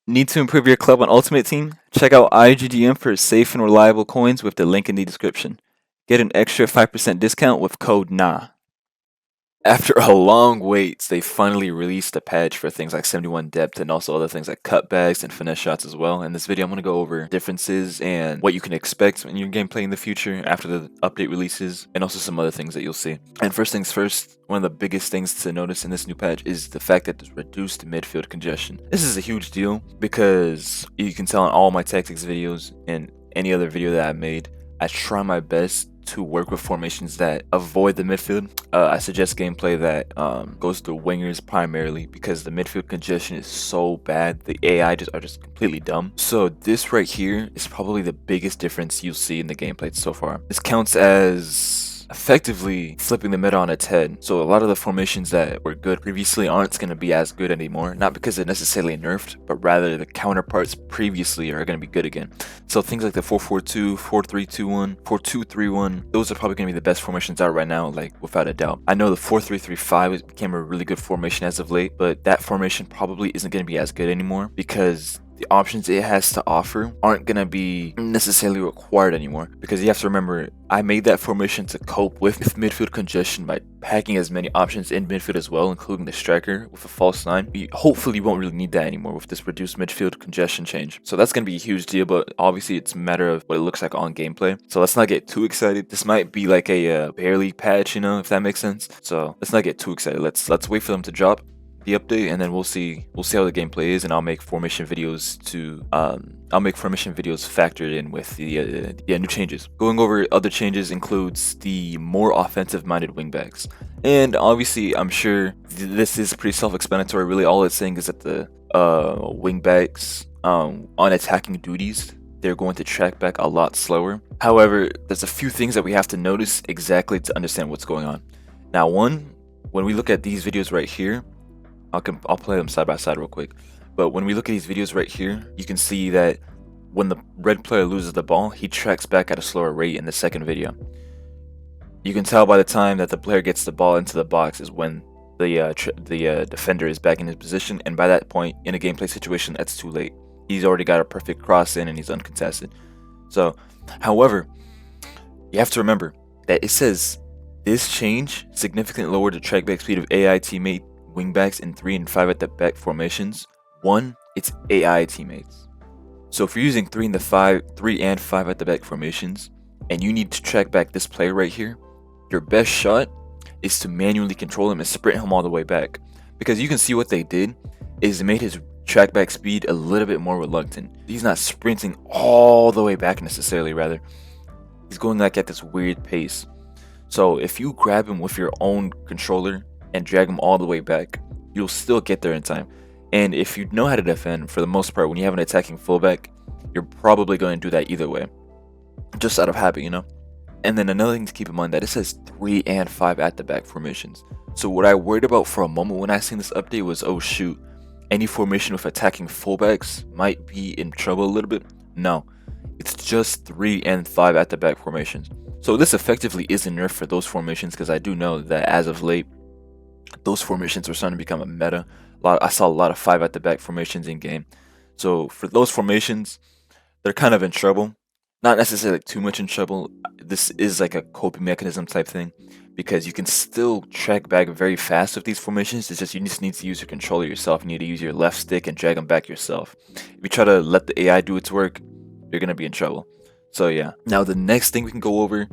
Need to improve your club on Ultimate Team? Check out IGGM for safe and reliable coins with the link in the description. Get an extra 5% discount with code NA. After a long wait, they finally released a patch for things like 71 depth and also other things like cutbacks and finesse shots as well. In this video, I'm going to go over differences and what you can expect in your gameplay in the future after the update releases, and also some other things that you'll see. And first things first, one of the biggest things to notice in this new patch is the fact that there's reduced midfield congestion. This is a huge deal because you can tell in all my tactics videos and any other video that I made, I try my best to work with formations that avoid the midfield. I suggest gameplay that goes through wingers primarily because the midfield congestion is so bad. The AI are just completely dumb. So this right here is probably the biggest difference you'll see in the gameplay so far. This counts as effectively flipping the meta on its head. So a lot of the formations that were good previously aren't going to be as good anymore, not because they're necessarily nerfed, but rather the counterparts previously are going to be good again. So things like the 4-4-2, 4-3-2-1, 4-2-3-1, those are probably going to be the best formations out right now, like without a doubt. I know the 4-3-3-5 became a really good formation as of late, but that formation probably isn't going to be as good anymore because the options it has to offer aren't going to be necessarily required anymore, because you have to remember, I made that formation to cope with midfield congestion by packing as many options in midfield as well, including the striker with a false 9. Hopefully you won't really need that anymore with this reduced midfield congestion change. So that's going to be a huge deal, but obviously it's a matter of what it looks like on gameplay. So let's not get too excited. This might be like a barely patch, you know, if that makes sense. So let's not get too excited. Let's wait for them to drop the update, and then we'll see how the gameplay is, and I'll make formation videos factored in with the new changes. Going over other changes includes the more offensive minded wingbacks, and obviously I'm sure this is pretty self-explanatory. Really all it's saying is that the wingbacks on attacking duties, they're going to track back a lot slower. However, there's a few things that we have to notice exactly to understand what's going on. Now, one, when we look at these videos right here, I'll play them side by side real quick. But when we look at these videos right here, you can see that when the red player loses the ball, he tracks back at a slower rate in the second video. You can tell by the time that the player gets the ball into the box is when the defender is back in his position, and by that point in a gameplay situation, that's too late. He's already got a perfect cross in and he's uncontested. So, however, you have to remember that it says this change significantly lowered the trackback speed of AI teammate wingbacks in 3 and 5 at the back formations. One, it's AI teammates. So if you're using 3 and 5 at the back formations, and you need to track back this player right here, your best shot is to manually control him and sprint him all the way back. Because you can see what they did is it made his track back speed a little bit more reluctant. He's not sprinting all the way back necessarily, rather he's going like at this weird pace. So if you grab him with your own controller and drag him all the way back, you'll still get there in time. And if you know how to defend, for the most part, when you have an attacking fullback, you're probably going to do that either way, just out of habit, you know. And then another thing to keep in mind, that it says 3 and 5 at the back formations. So what I worried about for a moment when I seen this update was, oh shoot, any formation with attacking fullbacks might be in trouble a little bit. No, it's just 3 and 5 at the back formations. So this effectively is a nerf for those formations, because I do know that as of late, those formations are starting to become a meta. I saw a lot of 5 at the back formations in game. So for those formations, they're kind of in trouble. Not necessarily too much in trouble. This is like a coping mechanism type thing, because you can still track back very fast with these formations. It's just you just need to use your controller yourself. You need to use your left stick and drag them back yourself. If you try to let the AI do its work, you're going to be in trouble. So yeah. Now the next thing we can go over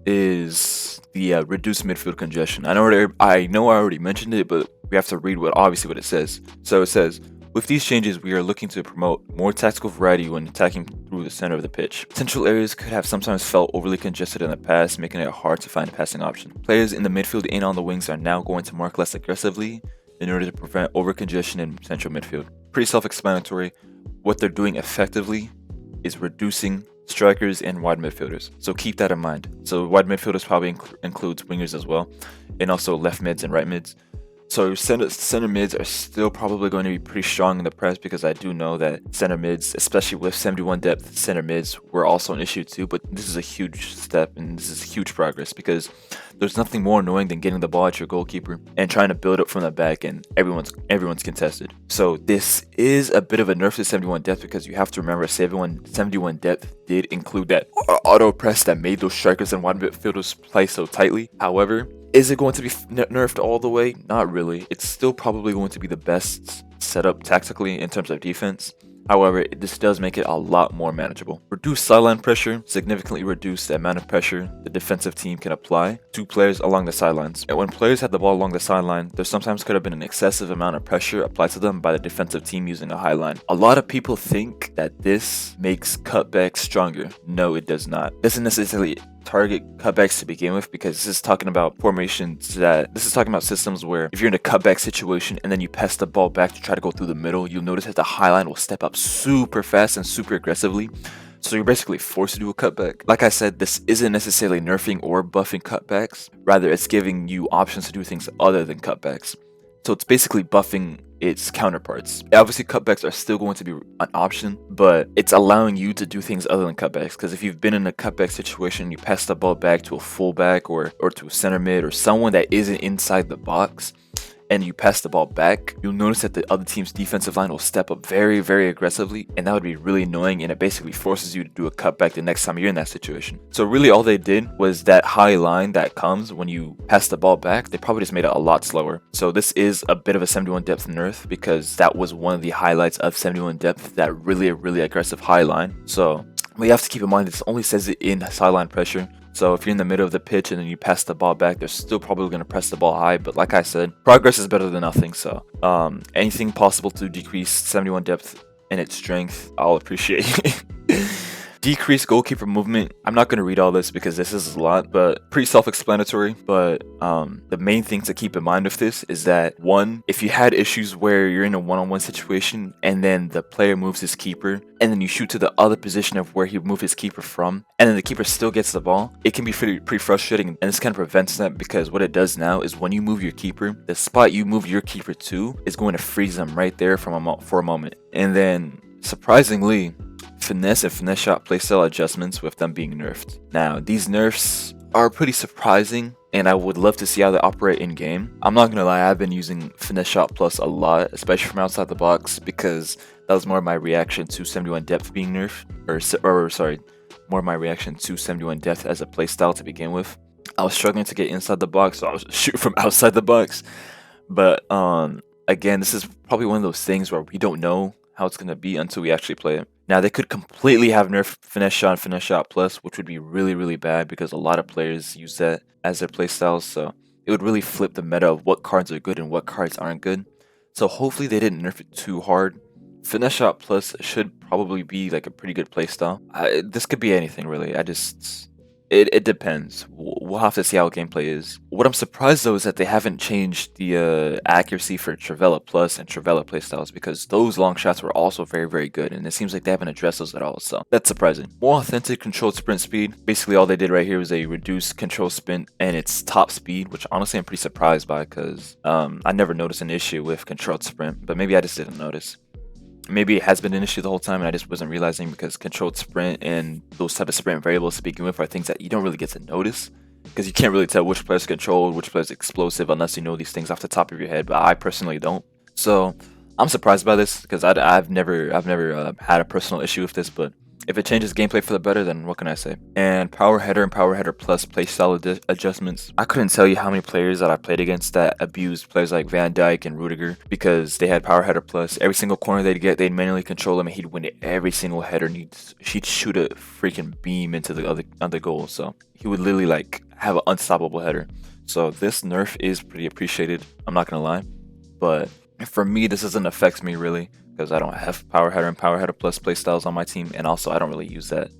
is the reduced midfield congestion. I know I already mentioned it, but we have to read what it says. So it says, with these changes, we are looking to promote more tactical variety when attacking through the center of the pitch. Central areas could have sometimes felt overly congested in the past, making it hard to find a passing option. Players in the midfield and on the wings are now going to mark less aggressively in order to prevent over congestion in central midfield. Pretty self-explanatory. What they're doing effectively is reducing strikers and wide midfielders. So keep that in mind. So wide midfielders probably includes wingers as well, and also left mids and right mids. So center mids are still probably going to be pretty strong in the press, because I do know that center mids, especially with 71 depth center mids, were also an issue too. But this is a huge step, and this is huge progress, because there's nothing more annoying than getting the ball at your goalkeeper and trying to build up from the back, and everyone's contested. So this is a bit of a nerf to 71 depth, because you have to remember 71 depth did include that auto press that made those strikers and wide midfielders play so tightly. However, is it going to be nerfed all the way? Not really. It's still probably going to be the best setup tactically in terms of defense. However, this does make it a lot more manageable. Reduced sideline pressure significantly reduce the amount of pressure the defensive team can apply to players along the sidelines. And when players had the ball along the sideline, there sometimes could have been an excessive amount of pressure applied to them by the defensive team using a high line. A lot of people think that this makes cutbacks stronger. No, it does not. It doesn't necessarily target cutbacks to begin with, because this is talking about systems where if you're in a cutback situation and then you pass the ball back to try to go through the middle, you'll notice that the high line will step up super fast and super aggressively. So you're basically forced to do a cutback. Like I said, this isn't necessarily nerfing or buffing cutbacks. Rather, it's giving you options to do things other than cutbacks. So it's basically buffing its counterparts. Obviously, cutbacks are still going to be an option, but it's allowing you to do things other than cutbacks. Because if you've been in a cutback situation, you pass the ball back to a fullback or to a center mid or someone that isn't inside the box, and you pass the ball back, you'll notice that the other team's defensive line will step up very, very aggressively, and that would be really annoying, and it basically forces you to do a cutback the next time you're in that situation. So really all they did was that high line that comes when you pass the ball back, they probably just made it a lot slower. So this is a bit of a 71 depth nerf, because that was one of the highlights of 71 depth, that really aggressive high line. So we have to keep in mind this only says it in sideline pressure. So if you're in the middle of the pitch and then you pass the ball back, they're still probably going to press the ball high. But like I said, progress is better than nothing. So anything possible to decrease 71 depth and its strength, I'll appreciate. Decrease goalkeeper movement. I'm not going to read all this because this is a lot, but pretty self-explanatory. But the main thing to keep in mind with this is that, one, if you had issues where you're in a one-on-one situation and then the player moves his keeper and then you shoot to the other position of where he moved his keeper from, and then the keeper still gets the ball, it can be pretty frustrating. And this kind of prevents that, because what it does now is when you move your keeper, the spot you move your keeper to is going to freeze them right there for a moment. And then, surprisingly, Finesse and Finesse shot playstyle adjustments with them being nerfed. Now, these nerfs are pretty surprising, and I would love to see how they operate in game. I'm not gonna lie, I've been using Finesse shot plus a lot, especially from outside the box, because that was more of my reaction to 71 depth being nerfed, more of my reaction to 71 depth as a playstyle to begin with. I was struggling to get inside the box, so I was shooting from outside the box. But again, this is probably one of those things where we don't know how it's gonna be until we actually play it. Now, they could completely have nerfed Finesse Shot and Finesse Shot Plus, which would be really bad, because a lot of players use that as their playstyles. So it would really flip the meta of what cards are good and what cards aren't good. So hopefully they didn't nerf it too hard. Finesse Shot Plus should probably be like a pretty good playstyle. This could be anything, really. It depends. We'll have to see how gameplay is. What I'm surprised though is that they haven't changed the accuracy for Trivela Plus and Trivela playstyles, because those long shots were also very good, and it seems like they haven't addressed those at all, so that's surprising. More authentic controlled sprint speed. Basically all they did right here was a reduced control sprint and its top speed, which honestly I'm pretty surprised by, because I never noticed an issue with controlled sprint, but maybe I just didn't notice. Maybe it has been an issue the whole time and I just wasn't realizing, because controlled sprint and those type of sprint variables to begin with are things that you don't really get to notice, because you can't really tell which player's controlled, which player's explosive, unless you know these things off the top of your head. But I personally don't. So I'm surprised by this, because I've never had a personal issue with this, but if it changes gameplay for the better, then what can I say? And Power Header and Power Header Plus playstyle adjustments. I couldn't tell you how many players that I played against that abused players like Van Dijk and Rudiger, because they had Power Header Plus. Every single corner they'd get, they'd manually control him, and he'd win it every single header, and she'd shoot a freaking beam into the other goal. So he would literally like have an unstoppable header. So this nerf is pretty appreciated, I'm not gonna lie. But for me, this doesn't affect me really, because I don't have Power Header and Power Header Plus playstyles on my team, and also I don't really use that.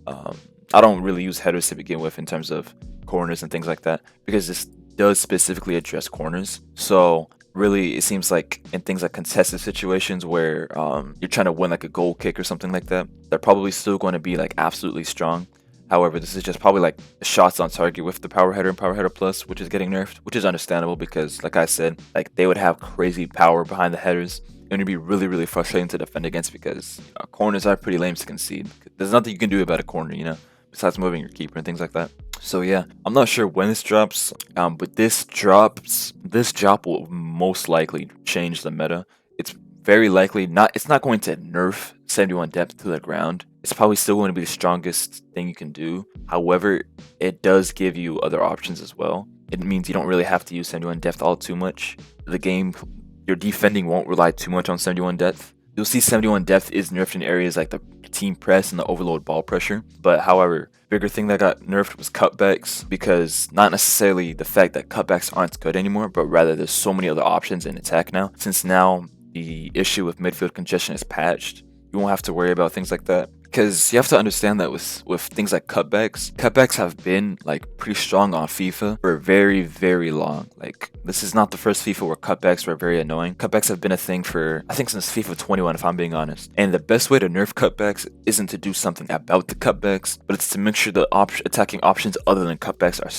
I don't really use headers to begin with in terms of corners and things like that, because this does specifically address corners. So really, it seems like in things like contested situations where you're trying to win like a goal kick or something like that, they're probably still going to be like absolutely strong. However, this is just probably like shots on target with the power header and power header plus, which is getting nerfed, which is understandable because, like I said, like they would have crazy power behind the headers. It would be really, really frustrating to defend against because corners are pretty lame to concede. There's nothing you can do about a corner, you know, besides moving your keeper and things like that. So yeah, I'm not sure when this drops, but this drop will most likely change the meta. It's very likely it's not going to nerf 71 depth to the ground. It's probably still going to be the strongest thing you can do. However, it does give you other options as well. It means you don't really have to use 71 depth all too much. The game, your defending won't rely too much on 71 depth. You'll see 71 depth is nerfed in areas like the team press and the overload ball pressure. But however, bigger thing that got nerfed was cutbacks, because not necessarily the fact that cutbacks aren't good anymore, but rather there's so many other options in attack now. Since now the issue with midfield congestion is patched, you won't have to worry about things like that. Because you have to understand that with things like cutbacks have been like pretty strong on FIFA for very, very long. Like this is not the first FIFA where cutbacks were very annoying. Cutbacks have been a thing for, I think, since FIFA 21, if I'm being honest. And the best way to nerf cutbacks isn't to do something about the cutbacks, but it's to make sure the attacking options other than cutbacks are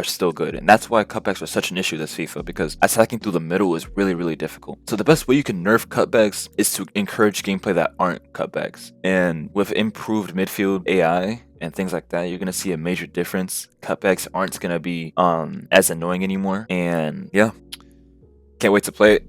still good. And that's why cutbacks are such an issue this FIFA, because attacking through the middle is really, really difficult. So the best way you can nerf cutbacks is to encourage gameplay that aren't cutbacks. And with improved midfield AI and things like that, you're gonna see a major difference. Cutbacks aren't gonna be as annoying anymore, and yeah, can't wait to play it.